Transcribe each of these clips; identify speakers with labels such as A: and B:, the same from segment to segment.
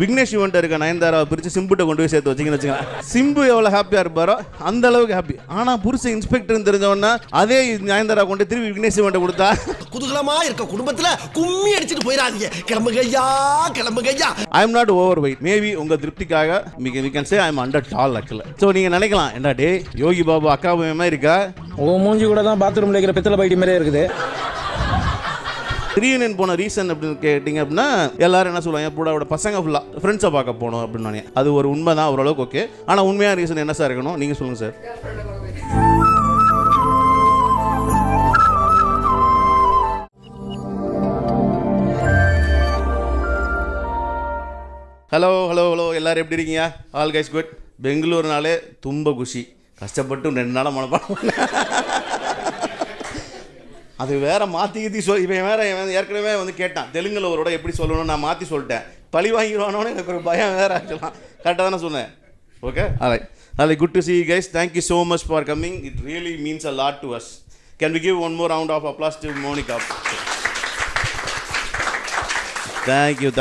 A: Vignesh event இருக்க நயன்தாராவை பிரித்து சிம்புட்டை கொண்டு போய் சேர்த்து வச்சிங்கன்னு வச்சுக்கலாம். சிம்பு எவ்வளோ ஹாப்பியாக இருப்பாரோ அந்த அளவுக்கு ஹாப்பி. ஆனால் புருஷன் இன்ஸ்பெக்டர்னு தெரிஞ்சவொன்னா அதே நயன்தாரா கொண்டு திரும்பி விக்னேஷ் ஈவெண்ட்டை கொடுத்தா
B: குதூகலமா இருக்க குடும்பத்தில் கும்மி அடிச்சுட்டு போயிடாதீங்க. கிளம்புகையா கிளம்புகையா.
A: I am not over weight. Maybe உங்கள் திருப்திக்காக we can say I am under tall actually. So நீங்கள் நினைக்கலாம் என்ன டே யோகி பாபு அக்கா மாதிரி இருக்கா,
C: ஓ மூஞ்சி கூட தான் பாத்ரூமில் இருக்கிற பித்தளை பைட்டி மாதிரியே இருக்குது.
A: ரீயூனியன் போன ரீசன் அப்படின்னு கேட்டிங்க அப்படின்னா எல்லாரும் என்ன சொல்லுவாங்க, பூடாவோட பசங்க ஃபுல்லாக ஃப்ரெண்ட்ஸை பார்க்க போகணும் அப்படின்னு. அது ஒரு உண்மை தான் ஓரளவுக்கு ஓகே. ஆனால் உண்மையான ரீசன் என்ன சார் இருக்கணும் நீங்கள் சொல்லுங்கள் சார். ஹலோ ஹலோ ஹலோ எல்லோரும் எப்படி இருக்கீங்க? All guys good. பெங்களூர்னாலே தும்ப குஷி. கஷ்டப்பட்டு 2 நாளாக மனப்பாடம் அது வேறு மாற்றி இவன் வேறு ஏற்கனவே கேட்டான் தெலுங்கில் ஒருவோட எப்படி சொல்லணும்னு நான் மாற்றி சொல்லிட்டேன். பழி வாங்கிடுவானோன்னு எனக்கு ஒரு பயம் வேறு ஆக்சுவலாக. கரெக்டாக தானே சொன்னேன். Okay alright good to see you guys. Thank you so much for coming. It really means a lot to us. Can we give one more round of applause to Monica? Thank you.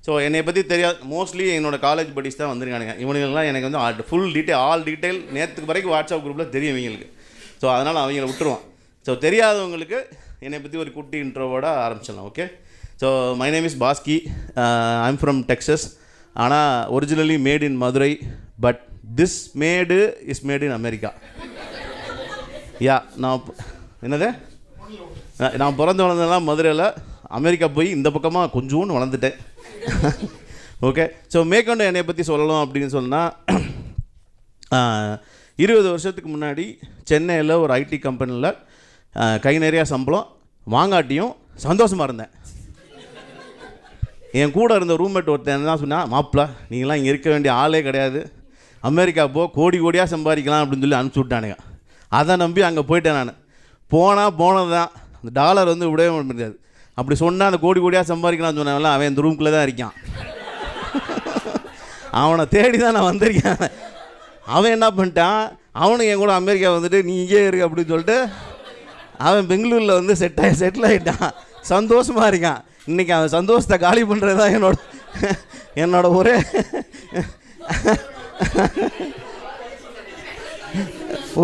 A: So என்னை பற்றி தெரியாது, mostly என்னோடய college buddies தான் வந்துருக்கானுங்க. இவனுங்கெல்லாம் எனக்கு full all detail நேற்றுக்கு வரைக்கும் WhatsApp குரூப்பில் தெரியும் இவங்களுக்கு. ஸோ அதனால் அவங்கள விட்டுருவான். ஸோ தெரியாதவங்களுக்கு என்னை பற்றி ஒரு குட்டி இன்ட்ரோவோட ஆரம்பிச்சிடலாம். Okay. So my name is Baski. I am from Texas. ஆனால் originally made in Madurai. But this மேடு இஸ் மேட் இன் அமெரிக்கா. என்னது நான் பிறந்து வளர்ந்ததெல்லாம் மதுரையில். அமெரிக்கா போய் இந்த பக்கமாக கொஞ்சோன்னு வளர்ந்துட்டேன். ஓகே. ஸோ மேற்கொண்டு என்னை பற்றி சொல்லணும் அப்படின்னு சொன்னால் 20 வருஷத்துக்கு முன்னாடி சென்னையில் ஒரு ஐடி கம்பெனியில் கை நிறையா சம்பளம் வாங்காட்டியும் சந்தோஷமாக இருந்தேன். என் கூட இருந்த ரூம்மேட் ஒருத்தன் என்ன சொன்னால், மாப்பிள்ள நீங்களாம் இங்கே இருக்க வேண்டிய ஆளே கிடையாது, அமெரிக்கா கோடியாக சம்பாதிக்கலாம் அப்படின்னு சொல்லி அனுப்பிச்சி விட்டானுங்க. அதை நம்பி அங்கே போயிட்டேன். நான் போனது தான். அந்த டாலர் விடவே முடியாது. அப்படி சொன்னால் அந்த கோடியாக சம்பாதிக்கலாம்னு சொன்னால அவன் இந்த ரூம்குள்ளே தான் இருக்கான். அவனை தேடி தான் நான் வந்திருக்கேன். அவன் என்ன பண்ணிட்டான், அவனுக்கு என் கூட அமெரிக்கா நீ இங்கே இருக்கு அப்படின்னு சொல்லிட்டு அவன் பெங்களூரில் செட்டில் ஆகிட்டான். சந்தோஷமாக இருக்கான். இன்றைக்கி அவன் சந்தோஷத்தை காலி பண்ணுறது தான் என்னோட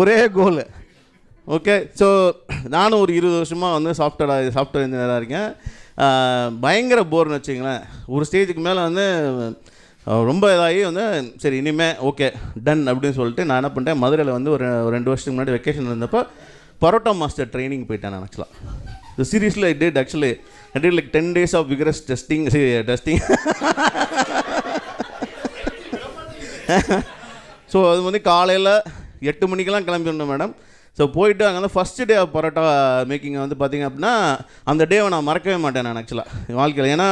A: ஒரே கோல். ஓகே. ஸோ நானும் ஒரு 20 வருஷமாக சாஃப்ட்வேர் இன்ஜினியராக இருக்கேன். பயங்கர போர்னு வச்சுங்களேன். ஒரு ஸ்டேஜுக்கு மேலே ரொம்ப இதாகி சரி இனிமேல் ஓகே டன் அப்படின்னு சொல்லிட்டு நான் என்ன பண்ணிட்டேன், மதுரையில் ஒரு 2 வருஷத்துக்கு முன்னாடி வெக்கேஷன் இருந்தப்போ பரோட்டா மாஸ்டர் ட்ரைனிங் போயிட்டேன் நான். ஆக்சுவலாக இந்த சீரீஸில் I did like 10 days of vigorous testing. So அது காலையில் 8 மணிக்கெல்லாம் கிளம்பிடணும் மேடம். ஸோ போயிட்டு அங்கே ஃபஸ்ட்டு டே ஆஃப் பரோட்டா மேக்கிங்கை பார்த்திங்க அப்படின்னா அந்த டேவை நான் மறக்கவே மாட்டேன் நான் ஆக்சுவலாக வாழ்க்கையில். ஏன்னா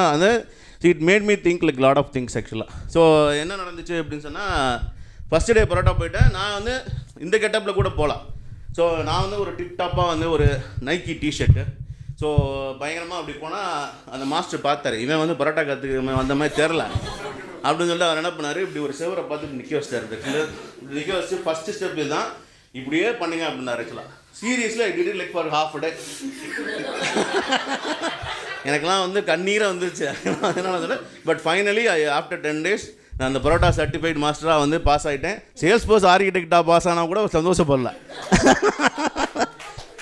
A: it made me think like lot of things ஆக்சுவலாக. ஸோ என்ன நடந்துச்சு அப்படின்னு சொன்னால், ஃபஸ்ட்டு டே பரோட்டா போயிட்டேன். நான் இந்த கெட்டப்பில் கூட போகலாம். ஸோ நான் ஒரு டிப்டாப்பாக ஒரு நைக்கி டிஷர்ட்டு. ஸோ பயங்கரமாக அப்படி போனால் அந்த மாஸ்டர் பார்த்தாரு, இவன் பரோட்டா கற்றுக்க வந்த மாதிரி தெரில அப்படின்னு சொல்லிட்டு அவர் என்ன பண்ணார், இப்படி ஒரு செவரை பார்த்து நிற்க வச்சிட்டாரு. நிற்க வச்சு ஃபஸ்ட்டு ஸ்டெப் இதுதான், இப்படியே பண்ணுங்க அப்படின்னாரு. ஆக்சுவலாக சீரியஸில் I did it like for half a day. எனக்கெல்லாம் கண்ணீரை வந்துருச்சு. அதனால சொல்ல. பட் ஃபைனலி ஆஃப்டர் 10 days நான் அந்த பரோட்டா சர்டிஃபைட் மாஸ்டராக பாஸ் ஆகிட்டேன். சேல்ஸ் போர்ஸ் ஆர்கிடெக்டாக பாஸ் ஆனால் கூட சந்தோஷப்படல.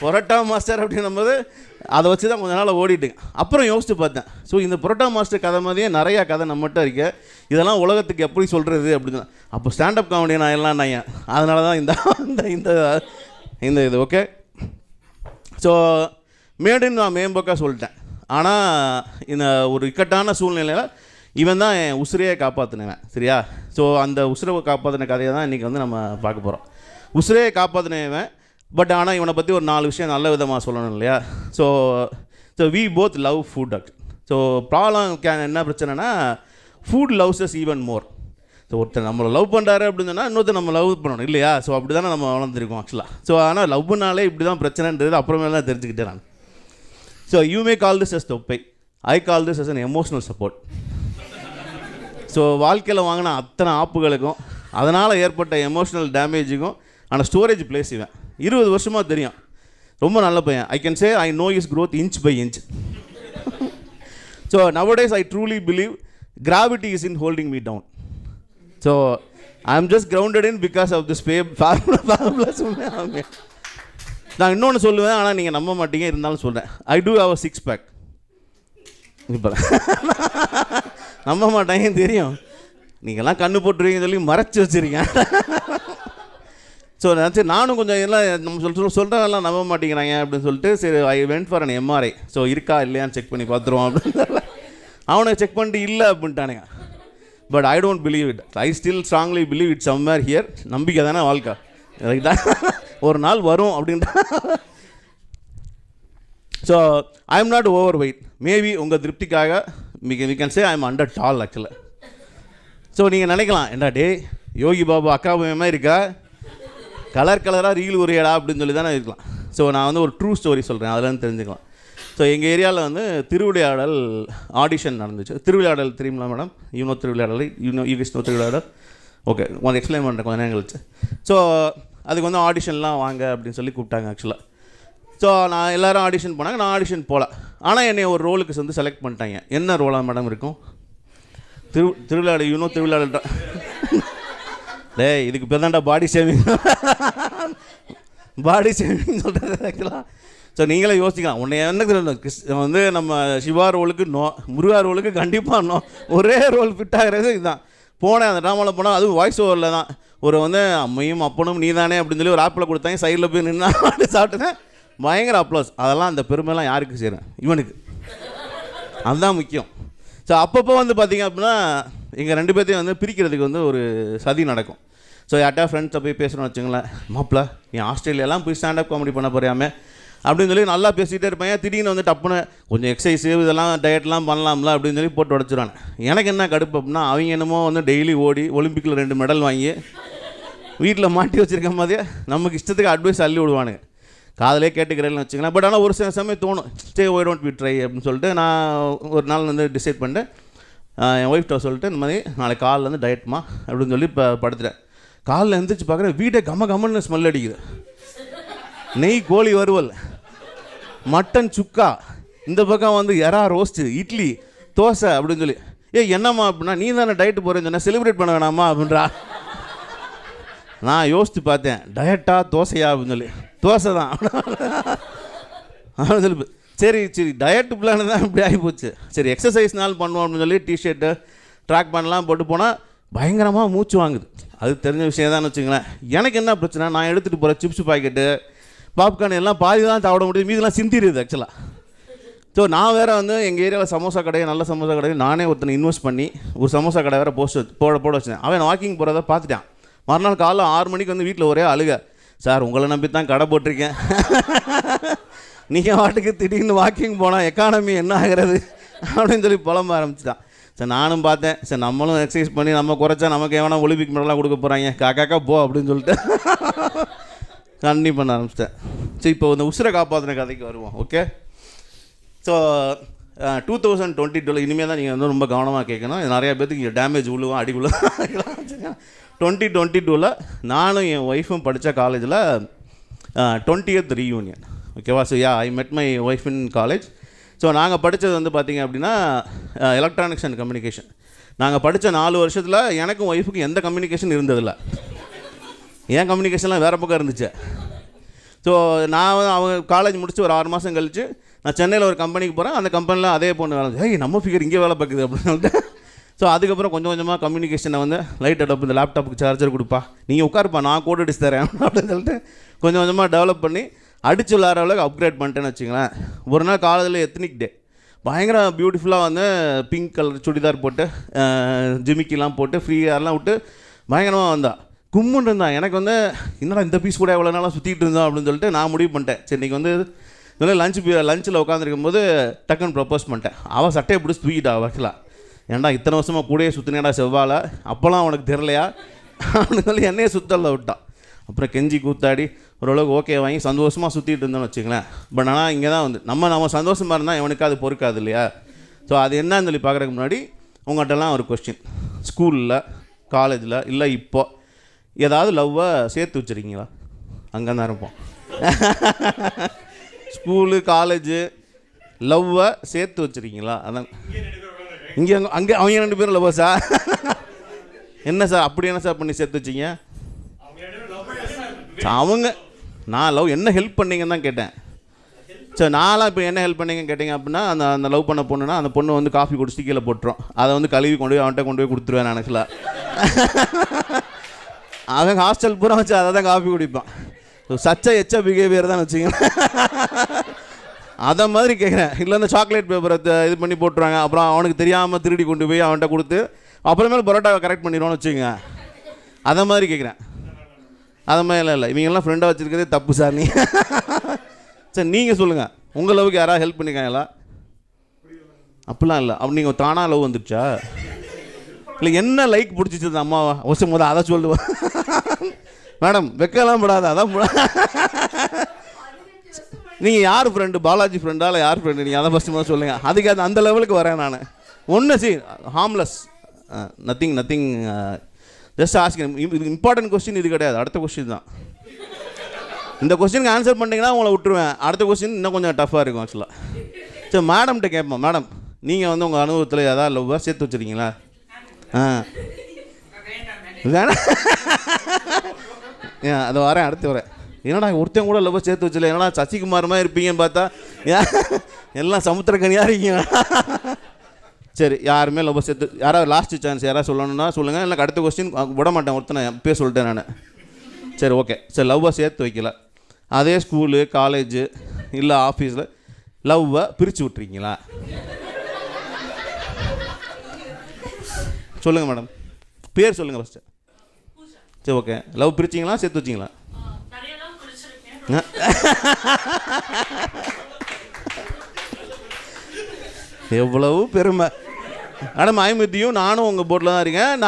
A: பரோட்டா மாஸ்டர் அப்படின்னும்போது அதை வச்சு தான் கொஞ்ச நாள் ஓடிட்டுங்க. அப்புறம் யோசித்து பார்த்தேன், ஸோ இந்த பரோட்டா மாஸ்டர் கதை மாதிரியே நிறையா கதை நம்மகிட்ட இருக்கு, இதெல்லாம் உலகத்துக்கு எப்படி சொல்கிறது அப்படின்னு. அப்போ ஸ்டாண்டப் காமெடி நான் எல்லாம் நான் அதனால தான் இந்த இது. ஓகே. ஸோ மேடுன்னு நான் மேம்போக்காக சொல்லிட்டேன். ஆனால் இந்த ஒரு இக்கட்டான சூழ்நிலையில் இவன் தான் என் உசுரையே காப்பாற்றினவன். சரியா? ஸோ அந்த உசுரை காப்பாற்றின கதையை தான் இன்றைக்கி நம்ம பார்க்க போகிறோம். உசுரையே காப்பாற்றினவன். பட் ஆனால் இவனை பற்றி ஒரு 4 விஷயம் நல்ல விதமாக சொல்லணும் இல்லையா? So we both love food. So problem என்ன பிரச்சனைனா, food loves us even more. So ஒருத்தர் நம்மளை லவ் பண்ணுறாரு அப்படின்னு சொன்னால் இன்னொருத்தர் நம்ம லவ் பண்ணணும் இல்லையா? ஸோ அப்படி தானே நம்ம வளர்ந்துருக்கோம் ஆக்சுவலாக. ஸோ ஆனால் லவ்னாலே இப்படி தான் பிரச்சனைன்றது அப்புறமேல தான் தெரிஞ்சுக்கிட்டேன் நான். So you may call this as தொப்பை, I call this as an emotional support. So வாழ்க்கையில் வாங்கின அத்தனை ஆப்புகளுக்கும் அதனால் ஏற்பட்ட எமோஷ்னல் டேமேஜுக்கும் ஆனால் ஸ்டோரேஜ் பிளேஸ் இவன். 20 வருஷமாக தெரியும். ரொம்ப நல்ல பையன். I can say I know is growth inch by inch. So nowadays I truly believe gravity is in holding me down. So I am just grounded in because of this formula சொன்னேன். நான் இன்னொன்று சொல்லுவேன், ஆனால் நீங்கள் நம்ப மாட்டீங்க, இருந்தாலும் சொல்கிறேன். I do have a 6-pack. இப்போ நம்ப மாட்டாங்க தெரியும், நீங்கள்லாம் கண்ணு போட்டுருவீங்கன்னு சொல்லி மறைச்சி வச்சுருக்கேன். ஸோ நினச்சி நானும் கொஞ்சம் எல்லாம் நம்ம சொல்கிறதெல்லாம் நம்ப மாட்டேங்கிறாங்க அப்படின்னு சொல்லிட்டு சரி I went for an MRI. So இருக்கா இல்லையான்னு செக் பண்ணி பார்த்துருவோம் அப்படின்னு. அவனை செக் பண்ணிட்டு இல்லை அப்படின்ட்டானுங்க. But I don't believe it. I still strongly believe it somewhere here. நம்பிக்கை தானே வாழ்க்கை, ரைட்டா? ஒரு நாள் வரும் அப்படின்ட்டு. So I am not over weight. Maybe உங்கள் திருப்திக்காக we can say I am under tall ஆக்சுவலாக. ஸோ நீங்கள் நினைக்கலாம், என்னடா டே யோகி பாபு அக்கா பையமாக இருக்கா, கலராக ரீல் உரையடா அப்படின்னு சொல்லி தானே இருக்கலாம். ஸோ நான் வந்து ஒரு ட்ரூ ஸ்டோரி சொல்கிறேன், அதெல்லாம் தெரிஞ்சுக்கலாம். ஸோ எங்கள் ஏரியாவில் வந்து திருவிளையாடல் ஆடிஷன் நடந்துச்சு. திருவிளையாடல் தெரியுங்களா மேடம்? திருவிளையாடல் யூகிஸ்னோ திருவிளையாடல். ஓகே, உங்களுக்கு எக்ஸ்பிளைன் பண்ணுறேன் கொஞ்சம் நேரம் கழிச்சு. ஸோ அதுக்கு வந்து ஆடிஷன்லாம் வாங்க அப்படின்னு சொல்லி கூப்பிட்டாங்க ஆக்சுவலாக. ஸோ நான் எல்லோரும் ஆடிஷன் போனாங்க, நான் ஆடிஷன் போகல. ஆனால் என்னை ஒரு ரோலுக்கு வந்து செலக்ட் பண்ணிட்டாங்க. என்ன ரோலாக மேடம் இருக்கும்? திருவிளையாடல் திருவிளையாடல். டேய் இதுக்கு பேர் தான்டா பாடி ஷேவிங். பாடி ஷேவிங் சொல்கிறது ஆக்சுவலாக. ஸோ நீங்களே யோசிக்கலாம், உன்னை என்ன வந்து நம்ம சிவா ரோலுக்கு நோ, முருகா ரோலுக்கு கண்டிப்பாக நோ, ஒரே ரோல் ஃபிட் ஆகிறது இதுதான். போனேன் அந்த ட்ராமாவில் போனால், அதுவும் வாய்ஸ் ஓவரில் தான். ஒரு வந்து அம்மையும் அப்பனும் நீ தானே அப்படின்னு சொல்லி ஒரு ஆப்பில் கொடுத்தாங்க. சைடில் போய் நின்று சாப்பிட்டுதான் பயங்கர அப்ளோஸ். அதெல்லாம் அந்த பெருமைலாம் யாருக்கு சேரும்? இவனுக்கு. அதுதான் முக்கியம். ஸோ அப்பப்போ வந்து பார்த்திங்க அப்படின்னா எங்கள் 2 பேர்த்தையும் வந்து பிரிக்கிறதுக்கு வந்து ஒரு சதி நடக்கும். ஸோ யார்ட்டா ஃப்ரெண்ட்ஸை போய் பேசணும்னு வச்சுங்களேன், மாப்பிள்ள நீ ஆஸ்திரேலியாலாம் போய் ஸ்டாண்டப் காமெடி பண்ண போறியாமே அப்படின்னு சொல்லி நல்லா பேசிகிட்டே இருப்பாங்க. திடீர்னு வந்து டப்புன்னு கொஞ்சம் எக்ஸசைஸு இதெல்லாம் டயட்லாம் பண்ணலாம்ல அப்படின்னு சொல்லி போட்டு உடச்சிடுவாங்க. எனக்கு என்ன கடுப்பு அப்படின்னா, அவங்க என்னமோ வந்து டெய்லி ஓடி ஒலிம்பிக்கில் 2 மெடல் வாங்கி வீட்டில் மாட்டி வச்சுருக்க மாதிரியே நமக்கு இஷ்டத்துக்கு அட்வைஸ் அள்ளி விடுவானுங்க. காதலே கேட்டுக்கிறேன்னு வச்சுக்கலாம். பட் ஆனால் ஒரு சில சமயம் தோணும், stay why don't be try அப்படின்னு சொல்லிட்டு நான் ஒரு நாள் வந்து டிசைட் பண்ணிட்டு என் ஒய்ஃப்ட்ட சொல்லிட்டு இந்த மாதிரி நாளைக்கு காலில் வந்து டயட்மா அப்படின்னு சொல்லி இப்போ படுத்துட்டேன். காலில் எழுந்திரிச்சு பார்க்குறேன், வீட்டை கம்மன்னு ஸ்மெல் அடிக்குது. நெய் கோழி வறுவல், மட்டன் சுக்கா, இந்த பக்கம் வந்து எறா ரோஸ்ட்டு, இட்லி, தோசை அப்படின்னு சொல்லி. என்னம்மா அப்படின்னா, நீ தானே டயட்டு போகிறேன்னு சொன்னால் செலிப்ரேட் பண்ண வேணாமா அப்படின்றா. நான் யோசித்து பார்த்தேன், டயட்டா தோசையா அப்படின்னு சொல்லி. தோசை தான் அப்படின்னு சொல்லி. சரி டயட்டு பிளான் தான் இப்படி ஆகிப்போச்சு. சரி எக்ஸசைஸ்னாலும் பண்ணுவோம் அப்படின்னு சொல்லி டிஷர்ட்டு ட்ராக் பண்ணலாம் போட்டு போனால் பயங்கரமாக மூச்சு வாங்குது. அது தெரிஞ்ச விஷயம் தான் வச்சுங்களேன். எனக்கு என்ன பிரச்சனை, நான் எடுத்துகிட்டு போகிற சிப்ஸ் பாக்கெட்டு பாப்கார்ன் எல்லாம் பாதி தான் சாப்பிட முடியுது, மீதெல்லாம் சிந்திடுது ஆக்சுவலாக. ஸோ நான் வேறு வந்து எங்கள் ஏரியாவில் சமோசா கடையை, நல்ல சமோசா கடையை நானே ஒருத்தனை இன்வெஸ்ட் பண்ணி ஒரு சமோசா கடை வேறு போட வச்சேன். அவன் வாக்கிங் போகிறத பார்த்துட்டான். மறுநாள் காலைல 6 மணிக்கு வந்து வீட்டில் ஒரே அழுக, சார் உங்களை நம்பி தான் கடை போட்டிருக்கேன், நீங்கள் வாட்டுக்கு திடீர்னு வாக்கிங் போனால் எக்கானமி என்ன ஆகிறது அப்படின்னு சொல்லி புலம்ப ஆரம்பிச்சிட்டான். சார் நானும் பார்த்தேன், சார் நம்மளும் எக்ஸசைஸ் பண்ணி நம்ம குறைச்சா நமக்கு எவனா ஒலிம்பிக் மெடலாக கொடுக்க போகிறாங்க, காக்காக்கா போ அப்படின்னு சொல்லிட்டு கண்டினியூ பண்ண ஆரம்பிச்சிட்டேன். சரி இப்போ இந்த உசுரை காப்பாற்றின கதைக்கு வருவோம். ஓகே, ஸோ 2022 இனிமேல் தான் நீங்கள் வந்து ரொம்ப கவனமாக கேட்கணும். நிறையா பேருக்கு இங்கே டேமேஜ் விழுவும் அடி விழுவும். 2022 நானும் என் ஒய்ஃபும் படித்த காலேஜில் 20th ரீயூனியன். ஓகேவா? So I met my wife in college. So நாங்கள் படித்தது வந்து பார்த்திங்க அப்படின்னா எலக்ட்ரானிக்ஸ் அண்ட் கம்யூனிகேஷன். நாங்கள் படித்த 4 வருஷத்தில் எனக்கும் ஒய்ஃபுக்கும் எந்த கம்யூனிகேஷன் இருந்ததில்லை. ஏன் கம்யூனிகேஷன்லாம் வேறு பக்கம் இருந்துச்சு. ஸோ நான் அவங்க காலேஜ் முடிச்சு ஒரு 6 மாதம் கழிச்சு நான் சென்னையில் ஒரு கம்பெனிக்கு போகிறேன். அந்த கம்பெனியில் அதே பொண்ணு வேலை, நம்ம ஃபிகர் இங்கே வேலை பார்க்குது அப்படின்னு சொல்லிட்டு. ஸோ அதுக்கப்புறம் கொஞ்சம் கொஞ்சமாக கம்யூனிகேஷனை வந்து லைட் அடப், இந்த லேப்டாப்புக்கு சார்ஜர் கொடுப்பா, நீங்கள் உட்காருப்பா நான் கோட் அடிச்சு தரேன் அப்படின்னு சொல்லிட்டு கொஞ்சம் கொஞ்சமாக டெவலப் பண்ணி அடிச்சு விளாட்ற அளவுக்கு அப்கிரேட் பண்ணிட்டேன்னு வச்சுங்களேன். ஒரு நாள் காலேஜில் எத்னிக் டே, பயங்கர பியூட்டிஃபுல்லாக வந்து பிங்க் கலர் சுடிதார் போட்டு ஜிமிக்கிலாம் போட்டு ஃப்ரீ ஹேர்லாம் விட்டு பயங்கரமாக வந்தாள். கும்முன்னு இருந்தான். எனக்கு வந்து என்னடா இந்த பீஸ் கூட எவ்வளோ நாளாக சுற்றிட்டு இருந்தோம் அப்படின்னு சொல்லிட்டு நான் முடிவு பண்ணிட்டேன். சரி இன்றைக்கி வந்து லஞ்சில் உட்காந்துருக்கும் போது டக்குன்னு ப்ரப்போஸ் பண்ணிட்டேன். அவள் சட்டையை பிடிச்சி தூக்கிட்டா. வைக்கலா, ஏன்டா இத்தனை வருஷமாக கூடயே சுற்றினேடா செவ்வாழ, அப்போல்லாம் உனக்கு தெரிலையா அப்படின்னு சொல்லி என்னையே சுத்தலில் விட்டான். அப்புறம் கெஞ்சி கூத்தாடி ஓரளவுக்கு ஓகே வாங்கி சந்தோஷமாக சுற்றிட்டு இருந்தோன்னு வச்சுங்களேன். பட் ஆனால் இங்கே தான் வந்து நம்ம சந்தோஷமாக இருந்தால் எவனுக்கு அது பொறுக்காது இல்லையா? ஸோ அது என்னன்னு சொல்லி பார்க்குறதுக்கு முன்னாடி உங்கள்கிட்டலாம் ஒரு கொஸ்டின், ஸ்கூலில் காலேஜில் இல்லை இப்போ ஏதாவது லவ்வை சேர்த்து வச்சுருக்கீங்களா? அங்கே தான் இருப்போம். ஸ்கூலு காலேஜு லவ்வை சேர்த்து வச்சுருக்கீங்களா? அதான் இங்கே அங்கே அவங்க 2 பேரும் லவ்வா சார்? என்ன சார் அப்படி என்ன சார் பண்ணி சேர்த்து வச்சிங்க? அவங்க நான் லவ் என்ன ஹெல்ப் பண்ணீங்கன்னு தான் கேட்டேன். சரி, நான்லாம் இப்போ என்ன ஹெல்ப் பண்ணீங்கன்னு கேட்டிங்க அப்படின்னா, அந்த லவ் பண்ண பொண்ணுன்னா அந்த பொண்ணு வந்து காஃபி குடிச்சிட்டு கீழே போட்டுரும். அதை வந்து கழுவி கொண்டு போய் அவன்கிட்ட கொண்டு போய் கொடுத்துருவேன் நான் ஆக்சுவலாக. அவன் ஹாஸ்டல் பூரா வச்சு அதை தான் காஃபி குடிப்பான். சச்ச எச்ச பிஹேவியர் தான் வச்சுக்கோங்க. அதை மாதிரி கேட்குறேன். இல்லை இந்த சாக்லேட் பேப்பரை இது பண்ணி போட்டுருவாங்க, அப்புறம் அவனுக்கு தெரியாமல் திருடி கொண்டு போய் அவன்கிட்ட கொடுத்து அப்புறமேல பரோட்டாவை கரெக்ட் பண்ணிடுவோன்னு வச்சுக்கோங்க. அதை மாதிரி கேட்குறேன். அதை மாதிரி இல்லை இவங்கெல்லாம் ஃப்ரெண்டாக வச்சுருக்கிறதே தப்பு சார். நீ சரி நீங்கள் சொல்லுங்கள், உங்கள் லவ்வுக்கு யாராவது ஹெல்ப் பண்ணிக்காங்களா? அப்படிலாம் இல்லை. அப்படி நீங்கள் தானாக லவ் வந்துடுச்சா? இல்லை என்ன லைக் பிடிச்சிச்சு அம்மாவா? வருஷம் முதல் அதை சொல்லுவேன். மேடம் வெக்கலாம் படாத, அதான் நீங்கள் யார் ஃப்ரெண்டு? பாலாஜி ஃப்ரெண்டா இல்லை யார் ஃப்ரெண்டு? நீங்கள் அதை ஃபஸ்ட்டு முதல் சொல்லுங்கள். அதுக்கு அந்த லெவலுக்கு வரேன் நான். ஒன்று harmless, nothing just asking. Important question இது கிடையாது, அடுத்த கொஸ்டின் தான். இந்த கொஸ்டினுக்கு ஆன்சர் பண்ணிங்கன்னா உங்களை விட்டுருவேன். அடுத்த கொஸ்டின் இன்னும் கொஞ்சம் டஃப்பாக இருக்கும் ஆக்சுவலாக. சரி, மேடம்கிட்ட கேட்போம். மேடம் நீங்கள் வந்து உங்கள் அனுபவத்தில் ஏதாவது லவ்வாக சேர்த்து வச்சுருக்கீங்களா? வேணாம், அதை வரேன், அடுத்து வரேன். என்னடா ஒருத்தன் கூட லவ்வாக சேர்த்து வச்சல, என்னடா சசிகுமார் மாதிரி இருப்பீங்கன்னு பார்த்தா எல்லாம் சமுத்திரக்கனியாக இருக்கீங்க. சரி, யாருமே லவ்வாக சேர்த்து, யாராவது லாஸ்ட் சான்ஸ் யாராவது சொல்லணும்னா சொல்லுங்கள். இல்லை அடுத்த கொஸ்டின் விட மாட்டேன், ஒருத்தனை பேர் சொல்லிட்டேன் நான். சரி, ஓகே. சரி, லவ்வாக சேர்த்து வைக்கல, அதே ஸ்கூலு காலேஜு இல்லை ஆஃபீஸில் லவ்வை பிரித்து விட்ருக்கீங்களா? சொல்லுங்கள் மேடம், பேர் சொல்லுங்கள் ஃபஸ்ட்டு. சரி, ஓகே. லவ் பிரிச்சிங்களா சேர்த்து வச்சிங்களா? எவ்வளவு பெருமை மேடம். ஐமித்தியும் நானும் உங்கள் போட்டில் தான் இருக்கேன்.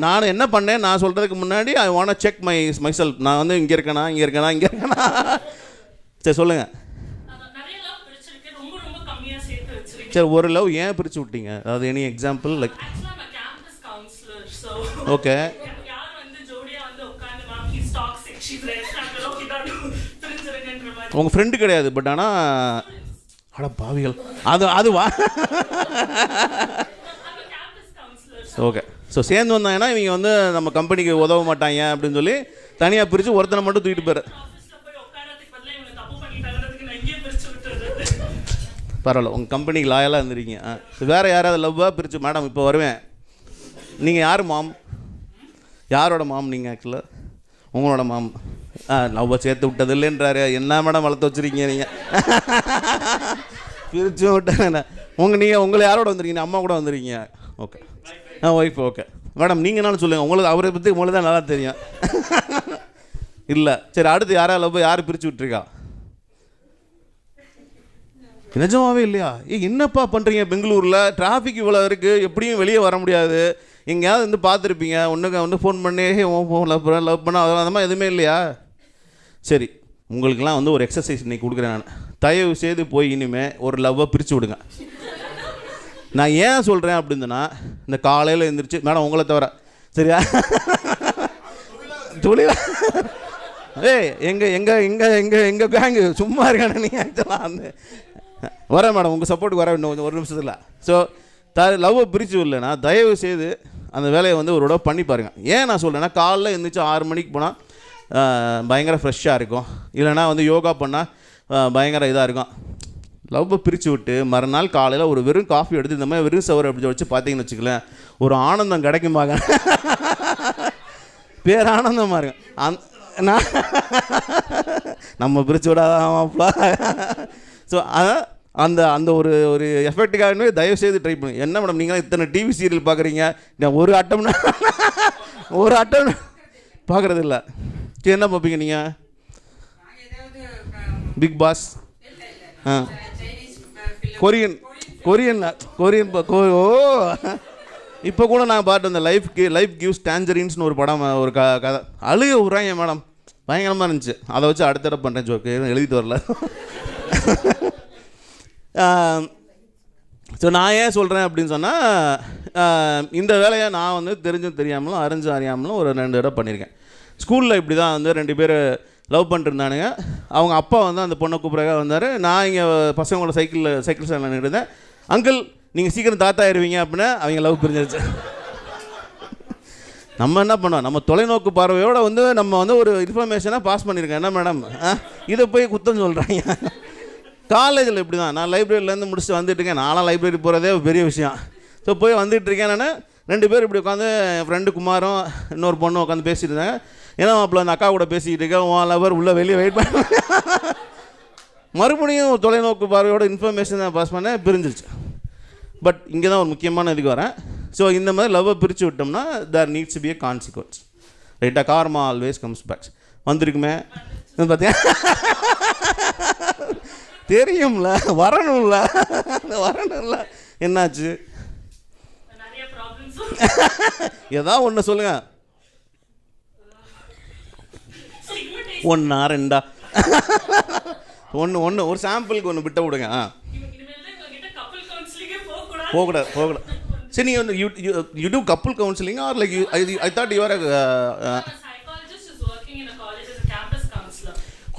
A: நான் என்ன பண்ணேன், நான் சொல்கிறதுக்கு முன்னாடி I want check my self. நான் வந்து இங்கே இருக்கேனா. சரி சொல்லுங்கள். சரி, ஒரு லவ் ஏன் பிரித்து விட்டீங்க? அதாவது எனி எக்ஸாம்பிள் லைக்? ஓகே. உங்கள் ஃப்ரெண்டு கிடையாது, பட் ஆனால் அட பாவிகள் அது வா. ஓகே. ஸோ சேர்ந்து வந்தாங்கன்னா இவங்க வந்து நம்ம கம்பெனிக்கு உதவ மாட்டாங்க அப்படின்னு சொல்லி தனியாக பிரித்து ஒருத்தனை மட்டும் தூக்கிட்டு போயிரு. பரவாயில்ல, உங்கள் கம்பெனிக்கு லாயலாக இருந்துருக்கீங்க. வேறு யாராவது லவ்வாக பிரித்து? மேடம் இப்போ வருவேன். நீங்கள் யார் மாம்? யாரோட மாம் நீங்கள்? ஆக்சுவலாக உங்களோட மாம். லவ்வை சேர்த்து விட்டது இல்லைன்றாரு. என்ன மேடம் வளர்த்து வச்சுருக்கீங்க நீங்கள்? பிரித்து விட்டேன். உங்களை யாரோட வந்துருக்கீங்க? அம்மா கூட வந்துருக்கீங்க. ஓகே. ஒய்ஃப். ஓகே மேடம், நீங்கள் என்னன்னு சொல்லுங்கள். உங்களுக்கு அவரை பற்றி உங்களுக்கு தான் நல்லா தெரியும். இல்லை, சரி. அடுத்து யாராவது லவ் யார் பிரித்து விட்டுருக்கா? நிஜமாவே இல்லையா? என்னப்பா பண்ணுறீங்க பெங்களூரில்? டிராஃபிக் இவ்வளோ இருக்குது, எப்படியும் வெளியே வர முடியாது. எங்கேயாவது வந்து பார்த்துருப்பீங்க, ஒன்று ஃபோன் பண்ணி லவ் பண்ண அதெல்லாம் அந்த மாதிரி எதுவுமே இல்லையா? சரி, உங்களுக்கெல்லாம் வந்து ஒரு எக்ஸசைஸ் இன்றைக்கி கொடுக்குறேன் நான். தயவு செய்து போய் இனிமேல் ஒரு லவ்வை பிரித்து விடுங்க. நான் ஏன் சொல்கிறேன் அப்படின்னா, இந்த காலையில் எழுந்திரிச்சு மேடம் உங்களை தவிர சரியா தொழில் எங்கள் கேங்கு சும்மா இருக்கானே நீ ஆக்சுவலாக அந்த வரேன் மேடம், உங்கள் சப்போர்ட்டுக்கு வர இன்னும் ஒரு நிமிஷத்தில். ஸோ லவ்வை பிரித்து இல்லைன்னா தயவு செய்து அந்த வேலையை வந்து ஒரு பண்ணி பாருங்கள். ஏன் நான் சொல்கிறேன்னா, காலைல எழுந்திரிச்சு 6 மணிக்கு போனால் பயங்கர ஃப்ரெஷ்ஷாக இருக்கும். இல்லைனா வந்து யோகா பண்ணால் பயங்கர இதாக இருக்கும். லவ்வை பிரித்து விட்டு மறுநாள் காலையில் ஒரு வெறும் காஃபி எடுத்து இந்த மாதிரி வெறும் சவர் அப்படி வச்சு பார்த்தீங்கன்னு வச்சுக்கலேன், ஒரு ஆனந்தம் கிடைக்குமாங்க. பேரானந்தமாக இருக்கும். நான் நம்ம பிரித்து விடாதான்ப்பா. ஸோ அதான் அந்த ஒரு எஃபெக்ட்டுக்காகவே தயவுசெய்து ட்ரை பண்ணுங்க. என்ன மேடம் நீங்கள் இத்தனை டிவி சீரியல் பார்க்குறீங்க, நான் ஒரு அட்டம் பார்க்குறது இல்லை. என்ன பார்ப்பீங்க நீங்கள்? Big pass, Korean. ஓ, இப்போ கூட நான் பார்த்து அந்த லைஃப் கிவ்ஸ் டேஞ்சரின்ஸ்னு ஒரு படம், ஒரு கதை அழுக விட்றாங்க மேடம், பயங்கரமாக இருந்துச்சு. அதை வச்சு அடுத்த பண்ணுறேன் ஜோக்கு, எழுதிட்டு வரல. ஸோ நான் ஏன் சொல்கிறேன் அப்படின்னு சொன்னால், இந்த வேலையை நான் வந்து தெரிஞ்சும் தெரியாமலும் அறிஞ்சும் அறியாமலும் ஒரு 2 தடவை பண்ணியிருக்கேன். ஸ்கூலில் இப்படி தான் வந்து 2 பேர் லவ் பண்ணிருந்தானுங்க. அவங்க அப்பா வந்து அந்த பொண்ணை கூப்பிட்றக்காக வந்தார். நான் இங்கே பசங்களோட சைக்கிள் ஸ்டாண்டில் இருந்தேன். அங்கிள் நீங்கள் சீக்கிரம் தாத்தா ஆயிடுவீங்க அப்படின்னா அவங்க லவ் பிரிஞ்சிருச்சு. நம்ம என்ன பண்ணோம், நம்ம தொலைநோக்கு பார்வையோடு வந்து நம்ம வந்து ஒரு இன்ஃபர்மேஷனாக பாஸ் பண்ணியிருக்கேன். என்ன மேடம் இதை போய் குத்தம் சொல்கிறாங்க. காலேஜில் இப்படி தான். நான் லைப்ரரியிலேருந்து முடிச்சுட்டு வந்துட்டுருக்கேன். நான்லாம் லைப்ரரி போகிறதே பெரிய விஷயம். ஸோ போய் வந்துட்டுருக்கேன். நான் 2 பேர் இப்படி உட்காந்து என் ஃப்ரெண்டு குமாரும் இன்னொரு பொண்ணும் உட்காந்து பேசிட்டு இருந்தாங்க. ஏன்னா அப்போ அந்த அக்கா கூட பேசிக்கிட்டு இருக்கேன். உன் லவர் உள்ளே வெளியே வெயிட் பண்ண மறுபடியும் தொலைநோக்கு பார்வையோட இன்ஃபர்மேஷன் தான் பாஸ் பண்ண பிரிஞ்சிருச்சு. பட் இங்கே தான் ஒரு முக்கியமான இதுக்கு வரேன். ஸோ இந்த மாதிரி லவ்வை பிரித்து விட்டோம்னா there needs to be a consequence. ரைட்டாக? Karma always comes backs. வந்திருக்குமே பார்த்தீங்க, தெரியும்ல, வரணும்ல. என்னாச்சு? ஏதா ஒன்று சொல்லுங்க. 1 or 2 ஒன்று ஒரு சாம்பிளுக்கு ஒன்று விட்ட விடுங்க. போகக்கூடாது. சரி, நீங்கள் you do couple counselling are like I thought you are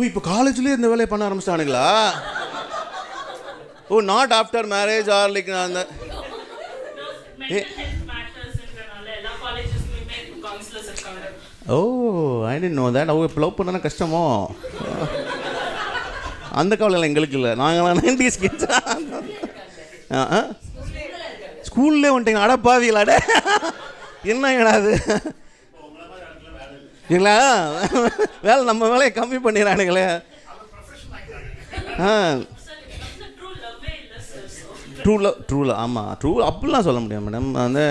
A: இப்போ காலேஜ்லேயே இந்த வேலையை பண்ண ஆரம்பிச்சிட்டானுங்களா? Oh, not after marriage are like அந்த oh I didn't know that. அவங்க இப்போ லவ் பண்ணனா கஷ்டமோ? அந்த கவலைலாம் எங்களுக்கு இல்லை. நாங்களாம் 90s கிட்ஸ். ஸ்கூல்லே வந்துட்டீங்க. அடப்பாவீங்களாட என்ன அது இல்லைங்களா? வேலை நம்ம வேலையை கம்மி பண்ணிடுறானுங்களே. ட்ரூ லவ் ஆமாம், ட்ரூ அப்படிலாம் சொல்ல முடியாது மேடம். வந்து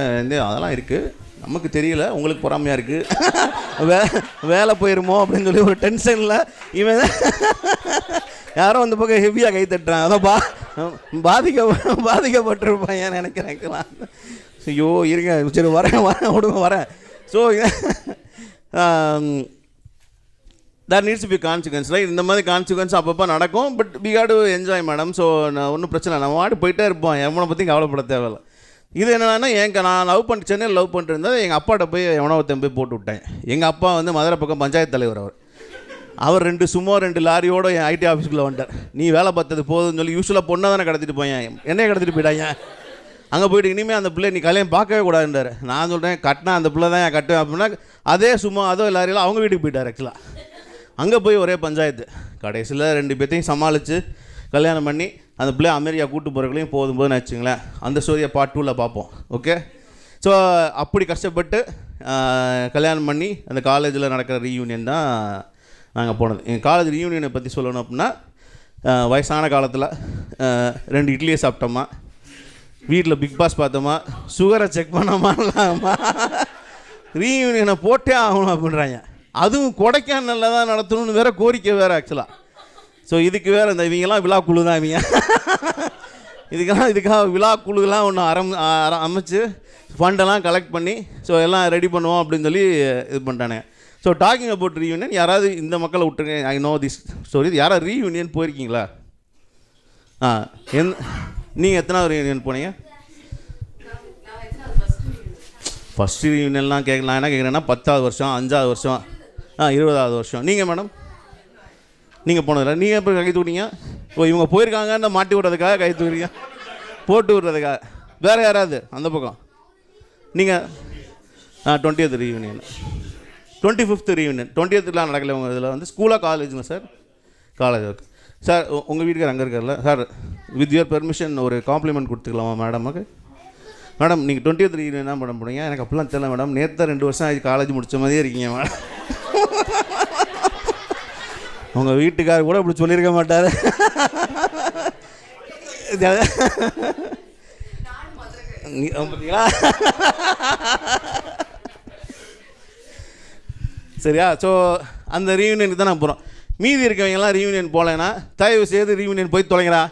A: அதெல்லாம் இருக்குது, நமக்கு தெரியல, உங்களுக்கு பொறாமையாக இருக்குது. வேலை போயிருமோ அப்படின்னு சொல்லி ஒரு டென்ஷனில் இவன் யாரோ அந்த பக்கம் ஹெவியாக கை தட்டுறான். அதான் பாதிக்கப்பட்டிருப்பான் ஏன் நினைக்கிறேன். ஐயோ இருங்க, சரி வரேன். So that needs to be consequence, right? இந்த மாதிரி கான்சிக்வன்ஸ் அப்பப்போ நடக்கும். But we have to enjoy madam. So ஒன்றும் பிரச்சனை இல்லை, நம்ம வாடி போயிட்டே இருப்போம். எவனை பற்றி கவலைப்பட தேவையில்லை. இது என்னன்னா, நான் சென்னையில் லவ் பண்ணிட்டு இருந்தால் எங்கள் அப்பாட்ட போய் எவனோ ஒருத்தன் போய் போட்டு விட்டேன். எங்கள் அப்பா வந்து மதுரை பக்கம் பஞ்சாயத்து தலைவர். அவர் 2 லாரியோடு என் ஐடி ஆஃபீஸுக்குள்ளே வந்துட்டார். நீ வேலை பார்த்தது போதுன்னு சொல்லி யூஸ்வலாக பொண்ணை தானே கடத்திட்டு போயேன், என்னையே கடத்திட்டு போயிட்டாங்க. அங்கே போய்ட்டு இனிமேல் அந்த பிள்ளை நீ கல்யாணம் பார்க்கவே கூடாதுன்றார். நான் சொல்கிறேன், கட்டினா அந்த பிள்ளை தான் என் கட்டுவேன் அப்படின்னா அதே அதோ லாரியெல்லாம் அவங்க வீட்டுக்கு போயிட்டார். ஆக்சுவலாக அங்கே போய் ஒரே பஞ்சாயத்து. கடைசியில் 2 பேர்த்தையும் சமாளித்து கல்யாணம் பண்ணி அந்த பிள்ளை அமெரிக்கா கூட்டு போகிறவங்களையும் போதும்னு வச்சுங்களேன். அந்த ஸ்டோரியை பார்ட் 2ல் பார்ப்போம். ஓகே? ஸோ அப்படி கஷ்டப்பட்டு கல்யாணம் பண்ணி அந்த காலேஜில் நடக்கிற ரீயூனியன் தான் நாங்கள் போனது. எங்கள் காலேஜ் ரீயூனியனை பற்றி சொல்லணும் அப்படின்னா, வயசான காலத்தில் 2 இட்லியை சாப்பிட்டோமா, வீட்டில் பிக் பாஸ் பார்த்தோமா, சுகரை செக் பண்ணோமா, ரீயூனியனை போட்டே ஆகணும் அப்படின்றாங்க. அதுவும் கொடைக்கானல்ல தான் நடத்தணும்னு வேறு கோரிக்கை வேறு ஆக்சுவலாக. ஸோ இதுக்கு வேறு இந்த இவங்கெல்லாம் விழாக்குழு தான். இதுக்காக விழாக்குழுலாம் ஒன்று அமைச்சு ஃபண்டெல்லாம் கலெக்ட் பண்ணி ஸோ எல்லாம் ரெடி பண்ணுவோம் அப்படின்னு சொல்லி இது பண்ணிட்டானே. ஸோ டாக்கிங் அபவுட் ரீயூனியன், யாராவது இந்த மக்களை விட்டுருங்க, ஐ நோ திஸ் ஸ்டோரி. யாராவது ரீயூனியன் போயிருக்கீங்களா? நீங்கள் எத்தனாவது ரீயூனியன் போனீங்க? ஃபஸ்ட்டு ரீயூனியன்லாம் கேட்கலாம். என்ன கேட்குறேன்னா 10வது வருஷம், 5வது வருஷம், 20வது வருஷம். நீங்கள் மேடம், நீங்கள் போனதில்ல? நீங்கள் எப்போ கை தூக்குறீங்க? ஓ, இவங்க போயிருக்காங்கன்னு மாட்டி விட்றதுக்காக கை தூக்குறீங்க, போட்டு விட்றதுக்காக. வேறு யாராவது அந்த பக்கம்? நீங்கள் 20th ரீயூனியன், 25th ரீயூனியன். 20thலாம் நடக்கல உங்கள் இதில் வந்து ஸ்கூலாக காலேஜுங்க சார்? காலேஜ். ஓகே சார், உங்கள் வீட்டுக்கார் அங்கே இருக்கார்ல சார், வித் யுவர் பெர்மிஷன் ஒரு காம்ப்ளிமெண்ட் கொடுத்துக்கலாமா மேடமுக்கு? மேடம் நீங்கள் 20th ரீயூனியன் தான் பண்ண போகிறீங்க. எனக்கு அப்படிலாம் தெரியல மேடம், நேற்று 2 வருஷம் ஆகி காலேஜ் முடித்த மாதிரியே இருக்கீங்க மேடம். உங்கள் வீட்டுக்கார் கூட இப்படி சொல்லியிருக்க மாட்டார். பார்த்தீங்களா? சரியா? ஸோ அந்த ரீயூனியனுக்கு தான் நான் போகிறோம். மீதி இருக்கவங்கெல்லாம் ரீயூனியன் போகலைன்னா தயவு செய்து ரீயூனியன் போய் தொலைங்கடா.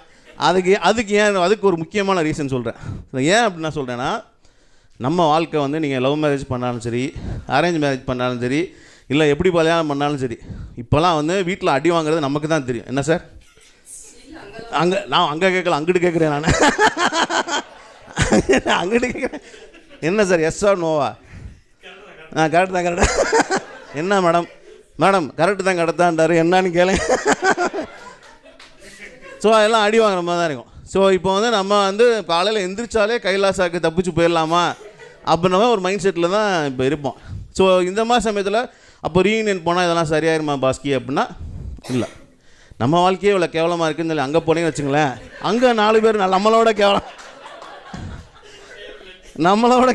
A: அதுக்கு ஒரு முக்கியமான ரீசன் சொல்கிறேன். ஏன் அப்படி நான் சொல்கிறேன்னா, நம்ம வாழ்க்கை வந்து நீங்கள் லவ் மேரேஜ் பண்ணாலும் சரி, அரேஞ்ச் மேரேஜ் பண்ணாலும் சரி, இல்லை எப்படி கல்யாணம் பண்ணாலும் சரி, இப்போலாம் வந்து வீட்டில் அடி வாங்குறது நமக்கு தான் தெரியும். என்ன சார்? நான் அங்கே கேட்கல, அங்கிட்டு கேட்குறேன். நான் அங்கிட்டு கேட்குறேன். என்ன சார், எஸ் ஆர் நோவா? கரெக்ட் தான். என்ன மேடம், மேடம் கரெக்டு தான் கடத்தான்டாரு என்னன்னு கேளு. ஸோ அதெல்லாம் அடி வாங்குற மாதிரி தான் இருக்கும். ஸோ இப்போ வந்து நம்ம வந்து காலையில் எந்திரிச்சாலே கைலாசாக்கு தப்பிச்சு போயிடலாமா அப்படின்ற ஒரு மைண்ட் செட்டில் தான் இப்போ இருப்போம். ஸோ இந்த மாதிரி சமயத்தில் அப்போ ரீயூனியன் போனால் இதெல்லாம் சரியாயிருமா பாஸ்கி அப்படின்னா இல்லை. நம்ம வாழ்க்கையே இவ்வளோ கேவலமாக இருக்குன்னு சொல்லி அங்கே போனேன்னு வச்சுங்களேன், அங்கே 4 பேர் நம்மளோட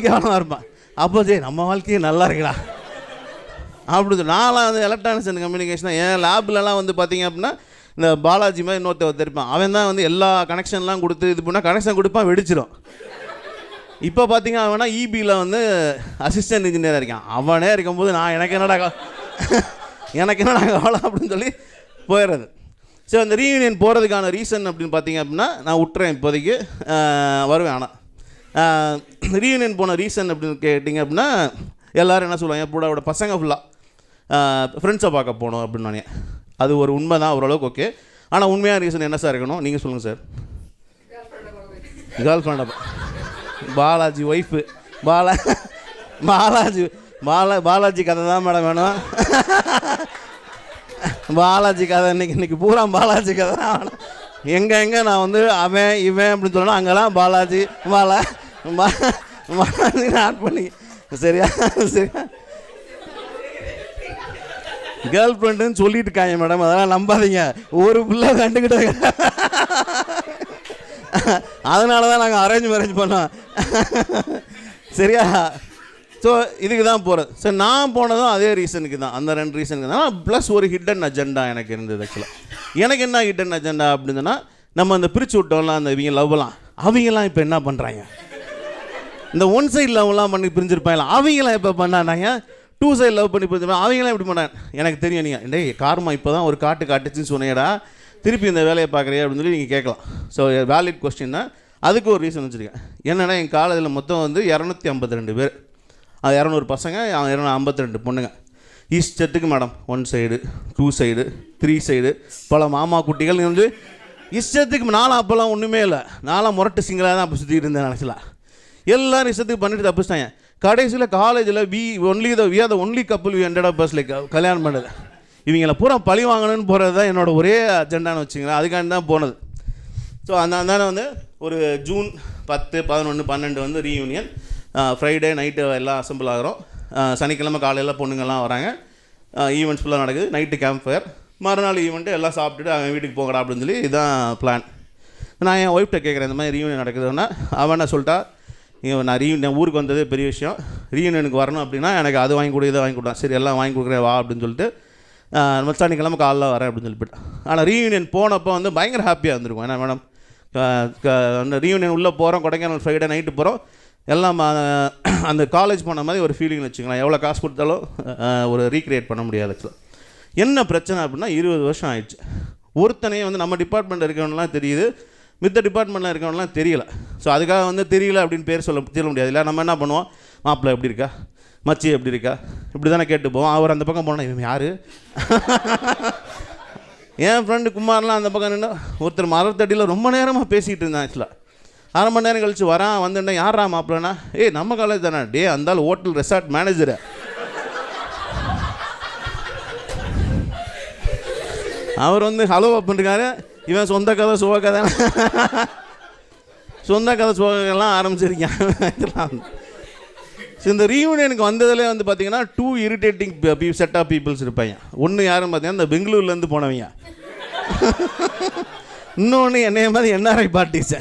A: கேவலமாக இருப்பான். அப்போ சரி நம்ம வாழ்க்கையே நல்லா இருக்குடா அப்படி. நான்லாம் வந்து எலக்ட்ரானிக்ஸ் அண்ட் கம்யூனிகேஷன் என் லேப்லலாம் வந்து பார்த்தீங்க அப்படின்னா இந்த பாலாஜி மாதிரி இன்னொருத்த இருப்பான். அவன் தான் வந்து எல்லா கனெக்ஷன்லாம் கொடுத்து இது பண்ணால் கனெக்ஷன் கொடுப்பான் வெடிச்சிடும். இப்போ பார்த்தீங்க அவனா இபியில் வந்து அசிஸ்டன்ட் இன்ஜினியராக இருக்கான். அவனே இருக்கும்போது நான் எனக்கு என்னடா கவலை அப்படின்னு சொல்லி போயிடுறது. ஸோ அந்த ரீயூனியன் போகிறதுக்கான ரீசன் அப்படின்னு பார்த்தீங்க அப்படின்னா நான் விட்டுறேன் இப்போதைக்கு, வருவேன். ஆனால் ரீயூனியன் போன ரீசன் அப்படின்னு கேட்டிங்க அப்படின்னா எல்லோரும் என்ன சொல்லுவாங்க, பூடாவோட பசங்க ஃபுல்லாக ஃப்ரெண்ட்ஸை பார்க்க போகணும் அப்படின்னு நானே. அது ஒரு உண்மை தான் ஓரளவுக்கு ஓகே. ஆனால் உண்மையான ரீசன் என்ன சார் இருக்கணும் நீங்கள் சொல்லுங்கள் சார். கேர்ள் ஃப்ரெண்டை பாலாஜி ஒய்ஃபு பாலாஜி கதை தான் மேடம் வேணும். பாலாஜி கதை இன்னைக்கு பூரா பாலாஜி கதை தான் வேணும். எங்கே நான் வந்து அவன் இவன் அப்படின்னு சொல்லணும், அங்கெல்லாம் பாலாஜி ஆட் பண்ணி சரியா. கேர்ள் ஃப்ரெண்டுன்னு சொல்லிட்டு இருக்காங்க மேடம், அதெல்லாம் நம்பாதீங்க. ஒரு பிள்ளை கண்டுக்கிட்டாங்க, அதனால தான் நாங்கள் அரேஞ்ச் பண்ணோம் சரியா. ஸோ இதுக்கு தான் போகிறது. ஸோ நான் போனதும் அதே ரீசனுக்கு தான், அந்த 2 ரீசனுக்கு தான். ப்ளஸ் ஒரு ஹிடன் அஜெண்டா எனக்கு இருந்தது. ஆக்சுவலாக எனக்கு என்ன ஹிடன் அஜெண்டா அப்படின்னா, நம்ம அந்த பிரித்து விட்டோம்லாம் அந்த இவங்க லவ்லாம், அவங்கெல்லாம் இப்போ என்ன பண்ணுறாங்க, இந்த 1 சைடு லவ்லாம் பண்ணி பிரிஞ்சிருப்பாங்களா, அவங்களாம் இப்போ பண்ணாங்க 2 சைடு லவ் பண்ணி பிரிஞ்சிருப்பாங்க, அவங்களாம் எப்படி பண்ணாங்க எனக்கு தெரியும். நீங்கள் டேய் கார்மா இப்போ தான் ஒரு காட்டுச்சுன்னு சொன்னேடா, திருப்பி இந்த வேலையை பார்க்குறியா அப்படின்னு சொல்லி நீங்கள் கேட்கலாம். ஸோ வேலிட் கொஸ்டின் தான். அதுக்கு ஒரு ரீசன் வச்சுருக்கேன். என்னென்னா எங்கள் காலேஜில் மொத்தம் வந்து 252 பேர், அது 200 பசங்க, 252 பொண்ணுங்க. இஷ்டத்துக்கு மேடம் 1 சைடு 2 சைடு 3 சைடு பல மாமா குட்டிகள் வந்து இஷ்டத்துக்கு. நானும் அப்போல்லாம் ஒன்றுமே இல்லை, நானும் முரட்டு சிங்களாக தான் அப்போ சுற்றிட்டு இருந்தேன். நினச்சலாம் எல்லோரும் இஷ்டத்துக்கு பண்ணிட்டு தப்பிச்சிட்டாங்க. கடைசியில் காலேஜில் we are the only couple we ended up like கல்யாணம் பண்ணது. இவங்களை பூரா பழி வாங்கணும்னு போகிறது தான் என்னோட ஒரே அஜெண்டான்னு வச்சுங்களேன். அதுக்காண்டி தான் போனது. ஸோ அந்த வந்து ஒரு ஜூன் 10, 11, 12 வந்து ரீயூனியன். ஃப்ரைடே நைட்டு எல்லாம் அசம்பிள் ஆகிறோம். சனிக்கிழமை காலையில் பொண்ணுங்கள்லாம் வராங்க. ஈவெண்ட்ஸ் ஃபுல்லாக நடக்குது. நைட்டு கேம்ப் ஃபயர், மறுநாள் ஈவெண்ட்டு எல்லாம் சாப்பிட்டுட்டு அவன் வீட்டுக்கு போங்கடா அப்படின்னு சொல்லி இதுதான் பிளான். நான் என் ஒய்ஃப்ட்ட கேட்குறேன், இந்த மாதிரி ரீயூனியன் நடக்குதுன்னா அவன் என்ன சொல்லிட்டா, நான் ஊருக்கு வந்தது பெரிய விஷயம், ரீயூனியனுக்கு வரணும் அப்படின்னா எனக்கு அது வாங்கி கொடு இதை வாங்கி கொடுத்தான். சரி எல்லாம் வாங்கி கொடுக்குறேன் வா அப்படின்னு சொல்லிட்டு சனிக்கிழமை காலைல வரேன் அப்படின்னு சொல்லி போயிட்டேன். ஆனால் ரீயூனியன் போனப்போ வந்து பயங்கர ஹாப்பியாக இருந்திருக்கும். ஏன்னா மேடம் அந்த ரீயூனியன் உள்ளே போகிறோம், கொடைக்கானல் ஃப்ரைடே நைட்டு போகிறோம், எல்லாம் அந்த காலேஜ் போன மாதிரி ஒரு ஃபீலிங் வச்சுக்கலாம். எவ்வளோ காசு கொடுத்தாலும் ஒரு ரீக்ரியேட் பண்ண முடியாது. ஆக்சுவலாக என்ன பிரச்சனை அப்படின்னா 20 வருஷம் ஆயிடுச்சு. ஒருத்தனையே வந்து நம்ம டிபார்ட்மெண்ட்டில் இருக்கவங்கலாம் தெரியுது, மித்த டிபார்ட்மெண்ட்டில் இருக்கவங்கலாம் தெரியல. ஸோ அதுக்காக வந்து தெரியல அப்படின்னு பேர் சொல்ல முடியாது. இல்லை நம்ம என்ன பண்ணுவோம், மாப்பிள்ளை எப்படி இருக்கா, மச்சி எப்படி இருக்கா, இப்படி தானே கேட்டு போவோம். அவர் அந்த பக்கம் போனால் இவன் யார், என் ஃப்ரெண்டு குமார்லாம் அந்த பக்கம் நின்று ஒருத்தர் மரத்தடியில் ரொம்ப நேரமாக பேசிகிட்டு இருந்தான். ஆக்சுவலாக 1/2 மணி நேரம் கழிச்சு வரான். வந்துட்டேன், யாரா மாப்பிள்ளனா, நம்ம காலேஜ் தானே, டே அந்தாலும் ஹோட்டல் ரெசார்ட் மேனேஜரு. அவர் வந்து ஹலோ பண்ணிருக்காரு. இவன் சொந்த கதை சுகக்கெல்லாம் ஆரம்பிச்சிருக்கான். ஸோ இந்த ரீயூனியனுக்கு வந்ததில் வந்து பார்த்தீங்கன்னா 2 இரிட்டேட்டிங் செட் ஆஃப் பீப்புள்ஸ் இருப்பாங்க. ஒன்று யாரும் பார்த்தீங்கன்னா இந்த பெங்களூர்லேருந்து போனவங்க, இன்னொன்று என்னைய மாதிரி என்ஆர்ஐ பார்ட்டிஸை.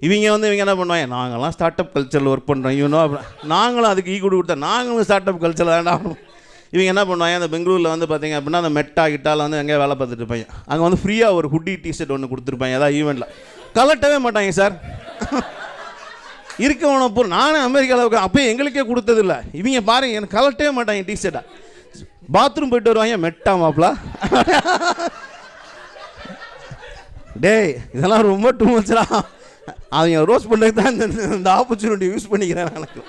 A: இவங்க என்ன பண்ணுவாங்க, நாங்கள்லாம் ஸ்டார்ட் அப் கல்ச்சரில் ஒர்க் பண்ணுறோம் அப்படி, நாங்களும் அதுக்கு ஈக்குவல் கொடுத்தா நாங்களும் ஸ்டார்ட் அப் கல்ச்சரில் வேண்டாம். இவங்க என்ன பண்ணுவாங்க, அந்த பெங்களூரில் வந்து பார்த்தீங்க அப்படின்னா அந்த மெட்டா கிட்டால் வந்து எங்கேயா வேலை பார்த்துட்டு இருப்பாங்க. அங்கே வந்து ஃப்ரீயாக ஒரு ஹுட்டி டிஷர்ட் ஒன்று கொடுத்துருப்பாங்க. ஏதாவது ஈவெண்ட்டில் கலட்டவே மாட்டாங்க சார். இருக்கவனை போ, நானே அமெரிக்காவில் இருக்கிறேன், அப்போ எங்களுக்கே கொடுத்ததில்ல. இவங்க பாருங்க எனக்கு கலட்டவே மாட்டாங்க டிஷர்ட்டை. பாத்ரூம் போயிட்டு வருவாங்க, மெட்டா மாப்பிளா. டேய் இதெல்லாம் ரொம்ப டூ மச்ரா. அவங்க ரோஸ் பண்ணுறது தான் இந்த ஆப்பர்ச்சுனிட்டி யூஸ் பண்ணிக்கிறேன் எனக்கு.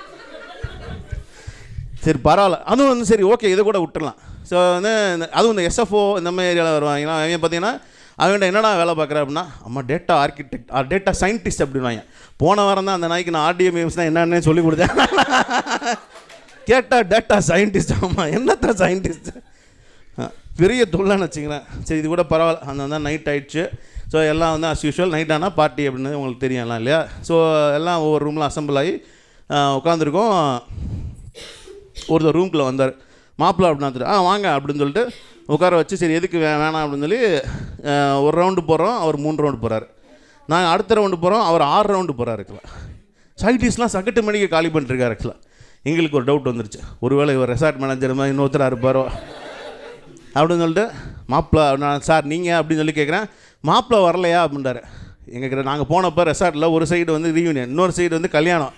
A: சரி பரவாயில்ல, அதுவும் வந்து சரி ஓகே, இதை கூட விட்டுடலாம். ஸோ வந்து அதுவும் இந்த எஸ்எஃப்ஓ இந்த மாதிரி ஏரியாவில் வருவாங்கன்னா அவங்க பார்த்தீங்கன்னா அவங்கள்ட்ட என்னடா வேலை பார்க்குறேன் அப்படின்னா, அம்மா டேட்டா ஆர்கிடெக்ட் டேட்டா சயின்டிஸ்ட் அப்படின்வாங்க. போன வாரம் தான் அந்த நாய்க்கு நான் RDMS தான் என்னென்னு சொல்லி கொடுத்தேன். கேட்டால் டேட்டா சயின்டிஸ்ட். ஆமாம் என்னத்தான் சயின்டிஸ்ட், பெரிய தொல்லைன்னு வச்சுங்களேன். சரி இது கூட பரவாயில்ல, அந்த வந்து நைட் ஆகிடுச்சு. ஸோ எல்லாம் வந்து அஸ் யூஷுவல் நைட் ஆனால் பார்ட்டி அப்படின்னு உங்களுக்கு தெரியலாம் இல்லையா. ஸோ எல்லாம் ஒவ்வொரு ரூமில் அசம்பிள் ஆகி உட்காந்துருக்கோம். ஒருத்தர் ரூம்குள்ளே வந்தார். மாப்பிள்ளை அப்படின்னா வாங்க அப்படின்னு சொல்லிட்டு உட்கார வச்சு, சரி எதுக்கு வேணாம் அப்படின்னு சொல்லி ஒரு ரவுண்டு போகிறோம். அவர் 3 ரவுண்டு போகிறார். நாங்கள் அடுத்த ரவுண்டு போகிறோம். அவர் 6 ரவுண்டு போகிறார். ஆக்சுவலாக சைடிஷ்லாம் சகட்டு மணிக்கு காலி பண்ணிட்டுருக்காரு. ஆக்சுவலாக எங்களுக்கு ஒரு டவுட் வந்துருச்சு, ஒருவேளை இவர் ரெசார்ட் மேனேஜர் மாதிரி இன்னொருத்தராக இருப்பாரோ அப்படின்னு சொல்லிட்டு மாப்பிள்ளை நான் சார் நீங்கள் அப்படின்னு சொல்லி கேட்குறேன். மாப்பிள்ளை வரலையா அப்படின்றாரு. எங்கள் நாங்கள் போனப்போ ரெசார்ட்டில் ஒரு சைடு வந்து ரீயூனியன், இன்னொரு சைடு வந்து கல்யாணம்.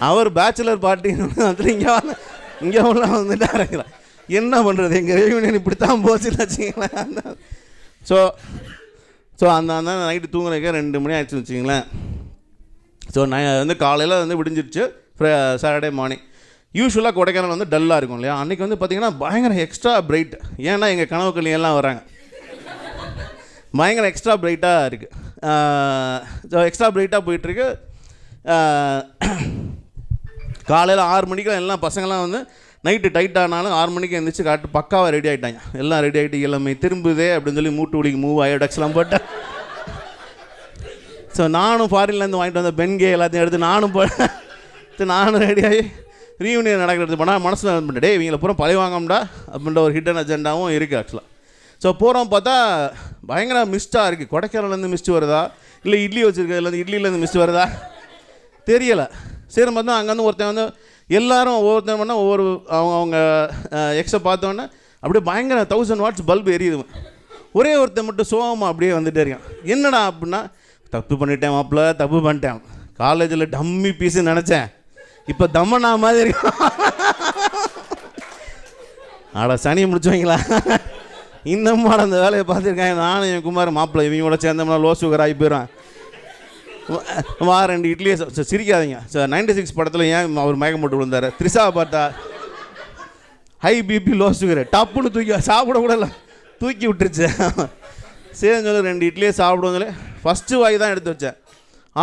A: அவர் பேச்சுலர் பார்ட்டின்னு வந்து இங்கே உள்ள வந்துட்டு இறங்குறான். என்ன பண்ணுறது, எங்கள் ரீயூனியன் இப்படி தான் போச்சுன்னு வச்சுங்களேன். ஸோ அந்த நைட்டு தூங்குறதுக்கே 2 மணி ஆயிடுச்சுன்னு வச்சுங்களேன். ஸோ நான் வந்து காலையில் வந்து விடிஞ்சிருச்சு. சாட்டர்டே மார்னிங் யூஸ்வலாக கொடைக்கானல் வந்து டல்லாக இருக்கும் இல்லையா. அன்றைக்கி வந்து பார்த்திங்கன்னா பயங்கர எக்ஸ்ட்ரா பிரைட். ஏன்னா எங்கள் கனவு கல்யாணம்லாம் வராங்க, பயங்கர எக்ஸ்ட்ரா பிரைட்டாக இருக்குது. ஸோ எக்ஸ்ட்ரா பிரைட்டாக போயிட்டுருக்கு. காலையில் 6 மணிக்கெலாம் எல்லாம் பசங்கள்லாம் வந்து நைட்டு டைட்டானாலும் 6 மணிக்கு எழுந்திரிச்சு காட்டு பக்காவாக ரெடி ஆகிட்டாங்க. எல்லாம் ரெடி ஆகிட்டு எல்லாமே திரும்புதே அப்படின்னு சொல்லி மூட்டு வலிக்கு மூவ் அயோடெக்ஸ்லாம் போட்டேன். ஸோ நானும் ஃபாரின்லேருந்து வாங்கிட்டு வந்த பென்கே எல்லாத்தையும் எடுத்து நானும் ரெடியாகி ரீயூனியன் நடக்கிறது போனால் மனசில் பண்ணிட்டு டே இவங்களை பூரா பழி வாங்கம்டா அப்படின்ற ஒரு ஹிடன் அஜெண்டாவும் இருக்குது ஆக்சுவலாக. ஸோ போகிறோம் பார்த்தா பயங்கர மிஸ்ட்டாக இருக்குது. கொடைக்கானலேருந்து மிஸ்ட் வருதா இல்லை இட்லி வச்சுருக்கிறதுலேருந்து இட்லியிலேருந்து மிஸ்ட் வருதா தெரியலை. சரி பார்த்தா அங்கேருந்து ஒருத்தன் வந்து எல்லோரும் ஒவ்வொருத்தன் பண்ணால் ஒவ்வொரு அவங்க எக்ஸை பார்த்தோன்னே அப்படியே பயங்கர 1000 வாட்ஸ் பல்பு எரியுது. ஒரே ஒருத்தன் மட்டும் சோகமாக அப்படியே வந்துகிட்டே இருக்கான். என்னடா அப்படின்னா தப்பு பண்ணிட்டேன் மாப்பிள்ள, தப்பு பண்ணிட்டேன். காலேஜில் டம்மி பீஸுன்னு நினச்சேன், இப்போ தம்மனா மாதிரி இருக்கும். ஆடா சனியை முடிச்சுவீங்களா, இன்னமும் அந்த வேலையை பார்த்துருக்காங்க. நானும் என் குமார் மாப்பிள்ளை இவங்களோட சேர்ந்தோம்னா லோ சுகர் ஆகி போயிடும். 2 இட்லியே சிரிக்காதீங்க. சார் 96 படத்தில் ஏன் அவர் மயக்கம் போட்டு விழுந்தார். த்ரிஷா பார்த்தா ஹை பிபி லோ சுகர் டப்புன்னு தூக்கி சாப்பிட கூட இல்லை, தூக்கி விட்டுருச்சு. சரின்னு சொல்லி 2 இட்லியே சாப்பிடுவோம் சொல்லி ஃபஸ்ட்டு வாய் தான் எடுத்து வச்சேன்.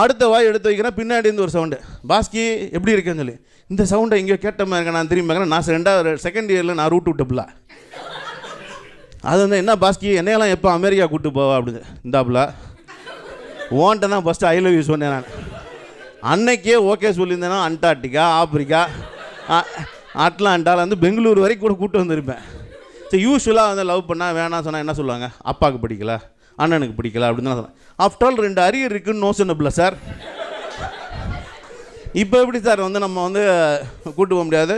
A: அடுத்த வாய் எடுத்து வைக்கிறேன், பின்னாடி இருந்து ஒரு சவுண்டு, பாஸ்கி எப்படி இருக்கேன்னு சொல்லி. இந்த சவுண்டை எங்கேயோ கேட்ட மாதிரி இருக்கேன். நான் திரும்பி பார்க்குறேன், நான் செகண்ட் இயரில் நான் ரூட் விட்டுப்பில்ல. அது வந்து என்ன பாஸ்கி என்னையெல்லாம் எப்போ அமெரிக்கா கூப்பிட்டு போவா அப்படின்னு இந்தாப்புல ஓன்ட்ட தான் ஃபஸ்ட்டு ஐ லவ் யூ சொன்னேன். நான் அன்னைக்கே ஓகே சொல்லியிருந்தேன்னா அண்டார்டிகா, ஆப்பிரிக்கா, அட்லாண்டாவில் வந்து பெங்களூர் வரைக்கும் கூட கூப்பிட்டு வந்திருப்பேன். சரி யூஸ்வலாக வந்து லவ் பண்ணால் வேணாம் சொன்னால் என்ன சொல்லுவாங்க, அப்பாவுக்கு பிடிக்கல, அண்ணனுக்கு பிடிக்கல அப்படின்னு தான் சொன்னேன். ஆஃப்டர் ஆல் 2 அரியர் இருக்குன்னு நோசனபில்ல சார். இப்போ எப்படி சார் வந்து நம்ம வந்து கூப்பிட்டு போக முடியாது.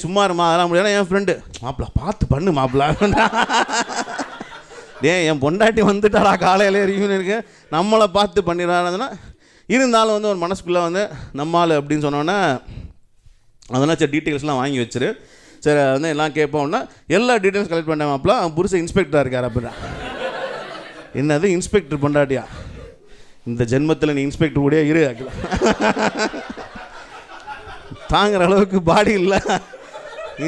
A: சும்மா இருமா அதெல்லாம் முடியாது. என் ஃப்ரெண்டு மாப்பிள்ள பார்த்து பண்ணு மாப்பிள்ள, என் பொண்டாட்டி வந்துட்டாரா காலையில் ரியூனியனுக்கு நம்மளை பார்த்து பண்ணிடுறாருன்னா இருந்தாலும் வந்து ஒரு மனசுக்குள்ளே வந்து நம்மால் அப்படின்னு சொன்னோன்னே அதெல்லாம் சரி டீட்டெயில்ஸ்லாம் வாங்கி வச்சிரு. சரி வந்து எல்லாம் கேட்போம்னா எல்லா டீட்டெயில்ஸ் கலெக்ட் பண்ண மாப்பிள்ள அவன் புருஷன் இன்ஸ்பெக்டராக இருக்கார் அப்படின்னா. என்னது இன்ஸ்பெக்டர் பொண்டாட்டியா, இந்த ஜென்மத்தில் நீ இன்ஸ்பெக்டர் கூட இரு, தாங்குற அளவுக்கு பாடி இல்லை,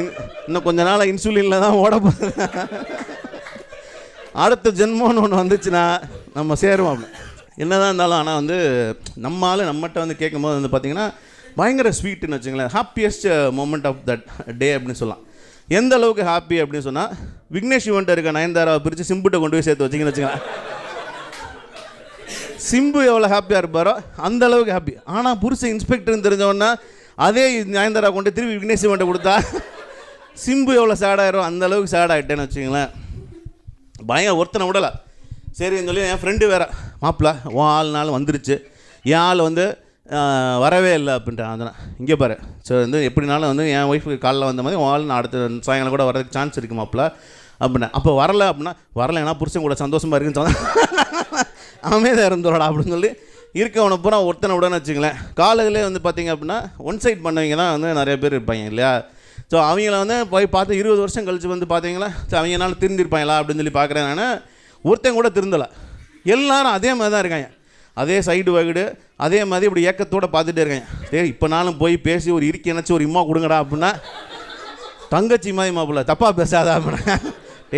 A: இன்னும் கொஞ்ச நாள் இன்சுலினில் தான் ஓட போகுது, அடுத்த ஜென்மம்னு ஒன்று வந்துச்சுன்னா நம்ம சேருவோம். அப்படி என்ன தான் இருந்தாலும் ஆனால் வந்து நம்மளால் நம்மகிட்ட வந்து கேட்கும்போது வந்து பார்த்திங்கன்னா பயங்கர ஸ்வீட்டுன்னு வச்சுங்களேன். Happiest moment of that day அப்படின்னு சொல்லலாம். எந்த அளவுக்கு ஹாப்பி அப்படின்னு சொன்னால் விக்னேஷ் யுவன்ட்ட இருக்க நயன்தாராவை பிரித்து சிம்புட்டை கொண்டு போய் சேர்த்து வச்சிங்கன்னு வச்சுங்களேன். சிம்பு எவ்வளோ ஹாப்பியாக இருப்பாரோ அந்த அளவுக்கு ஹாப்பி. ஆனால் புருஷன் இன்ஸ்பெக்டர்னு தெரிஞ்சவொன்னா அதே நயன்தாரா கொண்டு திருப்பி விக்னேஷ் யுவன்ட்ட கொடுத்தா சிம்பு எவ்வளோ சேடாயிரும் அந்த அளவுக்கு சேட் ஆகிட்டேன்னு வச்சுங்களேன். பயங்கர ஒருத்தனை விடலை. சரின்னு சொல்லி என் ஃப்ரெண்டு வேறு மாப்பிள்ள உன் ஆள்னாலும் வந்துருச்சு, என் ஆள் வந்து வரவே இல்லை அப்படின்ட்டான். அதனால் இங்கே பாரு ஸோ வந்து எப்படினாலும் வந்து என் ஒய்ஃபுக்கு காலைல வந்த மாதிரி உன் ஆள் நான் அடுத்த சாயங்காலம் கூட வரதுக்கு சான்ஸ் இருக்குது மாப்பிள்ள அப்படின்னா. அப்போ வரலை அப்படின்னா வரலைன்னா புருஷன் கூட சந்தோஷமாக இருக்குன்னு சொன்னால் அமைதியாக இருந்தோடா அப்படின்னு சொல்லி இருக்கவனை பூரா ஒருத்தனை விடன்னு வச்சுங்களேன். காலேஜிலே வந்து பார்த்திங்க அப்படின்னா ஒன் சைட் பண்ணவங்க தான் வந்து நிறைய பேர் இருப்பாங்க இல்லையா. ஸோ அவங்கள வந்து போய் பார்த்து 20 வருஷம் கழிச்சு வந்து பார்த்தீங்களா ஸோ அவங்கனால திருந்திருப்பாங்களா அப்படின்னு சொல்லி பார்க்குறேன். நான் ஒருத்தன் கூட திருந்தலை, எல்லாரும் அதே மாதிரி தான் இருக்காங்க, அதே சைடு வகுடு அதே மாதிரி இப்படி ஏக்கத்தோடு பார்த்துட்டே இருக்காங்க. சரி இப்போ நானும் போய் பேசி ஒரு இறுக்கி நினச்சி ஒரு இம்மா கொடுங்கடா அப்படின்னா தங்கச்சி மாதிரி மாப்பிள்ள தப்பாக பேசாதா அப்படின்னா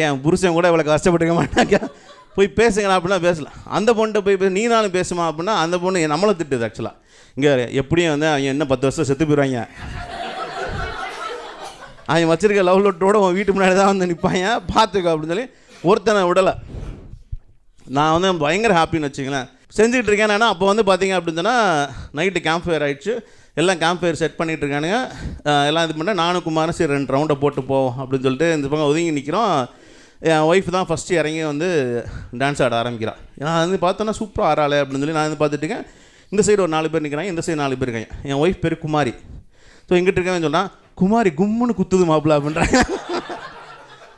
A: என் புருஷன் கூட இவ்வளோ கஷ்டப்பட்டுக்க மாட்டாங்க போய் பேசுங்கடா அப்படின்னா பேசலாம். அந்த பொண்ணை போய் நீ நானும் பேசுமா அப்படின்னா அந்த பொண்ணு நம்மளை திட்டுது. ஆக்சுவலாக இங்கே எப்படியும் வந்து அவங்க என்ன 10 வருஷம் செத்து போயிடுவாங்க, அவன் வச்சிருக்க லவ் லெட்டரோட உன் வீட்டு முன்னாடி தான் வந்து நிற்பாங்க, பார்த்துக்கோ அப்படின்னு சொல்லி ஒருத்தனை விடலை. நான் வந்து பயங்கர ஹாப்பின்னு வச்சுங்களேன். செஞ்சுக்கிட்டு இருக்கேன். ஏன்னா அப்போ வந்து பார்த்தீங்க அப்படின்னு சொன்னால் நைட்டு கேம்ப் ஃபயர் ஆகிடுச்சு, எல்லாம் கேம்ப் ஃபயர் செட் பண்ணிகிட்டு இருக்கானுங்க. எல்லாம் இது பண்ணால் நானும் குமாரும் சரி 2 ரவுண்டை போட்டு போவோம் அப்படின்னு சொல்லிட்டு இந்த பக்கம் ஒதுங்கி நிற்கிறோம். என் ஒய்ஃப் தான் ஃபஸ்ட்டு இறங்கி வந்து டான்ஸ் ஆட ஆரம்பிக்கிறான். நான் வந்து பார்த்தோன்னா சூப்பராக ஆறாளே அப்படின்னு சொல்லி நான் வந்து பார்த்துட்டுருக்கேன். இந்த சைடு ஒரு 4 பேர் நிற்கிறாங்க, இந்த சைடு 4 பேர் இருக்காங்க. என் ஒய்ஃப் பேர் குமாரி. ஸோ எங்கிட்ட இருக்கவன் சொன்னால் குமாரி கும்முன்னு குத்துது மாப்பிள்ள அப்படின்றாங்க.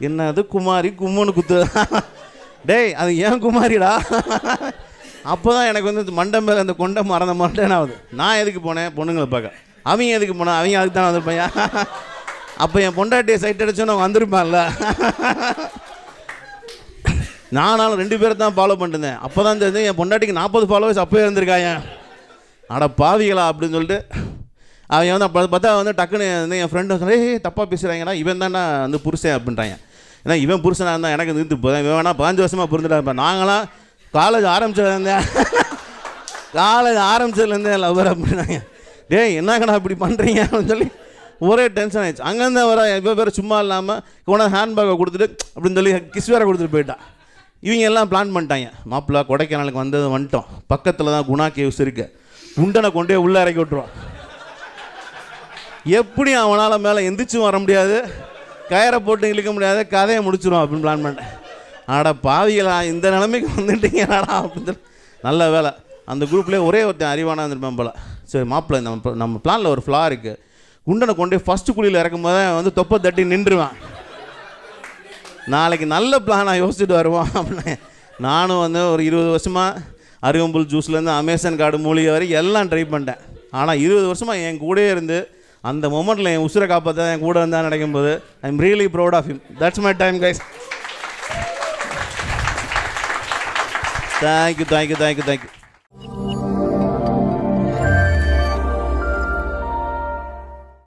A: என்னது குமாரி கும்முன்னு குத்துது? டேய் அது ஏன் குமாரிடா? அப்போ தான் எனக்கு வந்து மண்டை மேலே அந்த கொண்டை மறந்த மாட்டேன் ஆகுது. நான் எதுக்கு போனேன் பொண்ணுங்களை பார்க்க, அவங்க எதுக்கு போனேன், அவங்க அதுக்கு தான் வந்திருப்பையா. அப்போ என் பொண்டாட்டியை சைட் அடிச்சோன்னு அவங்க வந்திருப்பான்ல. நானும் 2 பேரை தான் ஃபாலோ பண்ணிருந்தேன். அப்போ தான் தெரிஞ்சு என் பொண்டாட்டிக்கு 40 ஃபாலோவர்ஸ் அப்போயே இருந்திருக்காங்க. அட பாவிகளா அப்படின்னு சொல்லிட்டு அவங்க வந்து அப்போ பார்த்தா வந்து டக்குன்னு வந்து என் ஃப்ரெண்டு சொன்னே தப்பாக பேசுகிறாங்கன்னா இவன் தானே வந்து புருஷன் அப்படின்றாங்க. ஏன்னா இவன் புருஷனாக இருந்தால் எனக்கு நிறுத்து போதும், இவன் வேணா 15 வருஷமாக புரிஞ்சுட்டா இருப்பேன். நாங்களாம் காலேஜ் ஆரம்பிச்சதுலேருந்தே லவ்வர் அப்படின்னாங்க. டேய் என்னங்கண்ணா இப்படி பண்ணுறீங்க அப்படின்னு சொல்லி ஒரே டென்ஷன் ஆகிடுச்சு. அங்கேருந்து வர இப்போ பேர் சும்மா இல்லாமல் கொண்டா ஹேண்ட்பேக்கை கொடுத்துட்டு அப்படின்னு சொல்லி கிஸ் வேறு கொடுத்துட்டு போயிட்டான். இவங்க எல்லாம் பிளான் பண்ணிட்டாங்க. மாப்பிள்ளை கொடைக்கானலுக்கு வந்துட்டோம், பக்கத்தில் தான் குணா கேவ்ஸ் இருக்குது, குண்டனை கொண்டே உள்ளே இறக்கி விட்டுருவான். எப்படி அவனால் மேலே எந்திரிச்சும் வர முடியாது, கயரை போட்டு இழுக்க முடியாது, கதையை முடிச்சிடும் அப்படின்னு பிளான் பண்ணிட்டேன். ஆடா பாவிகளா இந்த நிலைமைக்கு வந்துட்டீங்கடா அப்படின்னு சொல்லி. நல்ல வேலை அந்த குரூப்லேயே ஒரே ஒருத்தன் அறிவானா இருந்திருப்பேன் போல். சரி மாப்பிள்ளை நம்ம பிளானில் ஒரு ஃப்ளா இருக்குது, குண்டனை கொண்டே ஃபஸ்ட்டு குழியில் இறக்கும் போது வந்து தொப்பை தட்டி நின்றுவான், நாளைக்கு நல்ல பிளானாக யோசிச்சுட்டு வருவான் அப்படின்னு. நானும் வந்து ஒரு 20 வருஷமாக அருகம்புல் ஜூஸ்லேருந்து அமேசான் கார்டு மூலிகை வரைக்கும் எல்லாம் ட்ரை பண்ணிட்டேன். ஆனால் 20 வருஷமாக என் கூடயே இருந்து அந்த மொமெண்ட்டில் என் உசுரை காப்பாற்ற என் கூட இருந்தால் நினைக்கும் போது I am really proud of him. That's my time guys. Thank you.